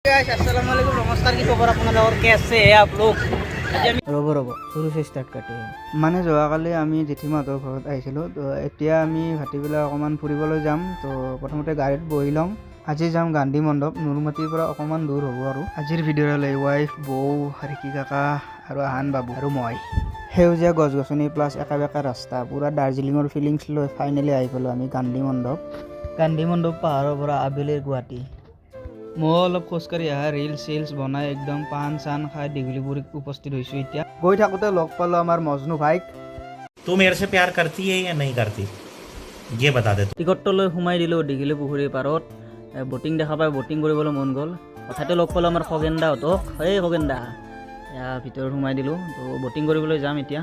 guys अस्सलाम वालेकुम नमस्कार की खबर আপোনালোকৰ कैसे है आप लोग ৰ'ব সৰু ষ্টাৰ্ট কাটি মানে যোৱাকালি আমি জেঠিমাহঁতৰ ঘৰত আহিছিলোঁ তো এতিয়া আমি ভাটিবেলা অকণমান ফুৰিবলৈ যাম তো প্ৰথমতে গাড়ীত বহি ল'ম আজি যাম গান্ধী মণ্ডপ নুৰুমাটিৰ পৰা অকণমান দূৰ হ'ব আৰু আজিৰ ভিডিঅ'লৈ ৱাইফ বৌ হৰিকি কাকা আৰু আহান বাবু আৰু মই সেউজীয়া গছ গছনি প্লাছ একা বেকা ৰাস্তা পুৰা দাৰ্জিলিঙৰ ফিলিংছ লৈ ফাইনেলি আহি পালোঁ আমি গান্ধী মণ্ডপ পাহাৰৰ পৰা আবেলিৰ গুৱাহাটী মই অলপ খোজকাঢ়ি আহা ৰিলছ বনাই একদম পান চান খাই দীঘলীপুৰীত উপস্থিত হৈছোঁ এতিয়া গৈ থাকোঁতে লগ পালোঁ আমাৰ মজনু ভাইক तू मेरे से प्यार करती है या नहीं करती ये बता दे টিকটটো লৈ সোমাই দিলোঁ দীঘলী পুখুৰীৰ পাৰত বটিং দেখা পাই বটিং কৰিবলৈ মন গ'ল হঠাতে লগ পালোঁ আমাৰ খগেনদাহঁতক এই খগেনদা এয়া ভিতৰত সোমাই দিলোঁ তো বটিং কৰিবলৈ যাম এতিয়া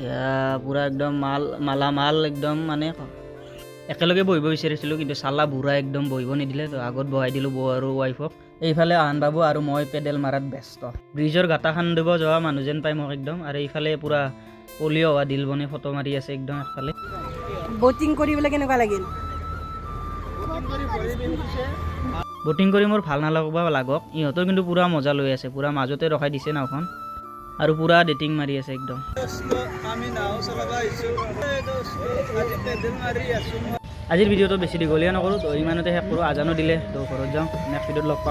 এয়া পূৰা একদম মাল একদম মানে একেলগে বহিব বিচাৰিছিলোঁ কিন্তু চালা বুঢ়া একদম বহিব নিদিলে তো আগত বহাই দিলোঁ বৌ আৰু ৱাইফক এইফালে আহান বাবু আৰু মই পেডেল মাৰাত ব্যস্ত ব্ৰিজৰ গাঁটা খান্দিব যোৱা মানুহ যেন পাই মোক একদম আৰু এইফালে পূৰা পলিঅ' হোৱা দিল বনে ফটো মাৰি আছে একদম একফালে বটিং কৰিবলৈ কেনেকুৱা লাগিল বটিং কৰি মোৰ ভাল লাগক ইহঁতৰ কিন্তু পূৰা মজা লৈ আছে পূৰা মাজতে ৰখাই দিছে নাওখন আৰু পূৰা ডেটিং মাৰি আছে একদম আজিৰ ভিডিঅ'টো বেছি দীঘলীয়া নকৰোঁ তো ইমানতে শেষ কৰোঁ আজানো দিলে তো ঘৰত যাওঁ নেক্সট ভিডিঅ'ত লগ পাম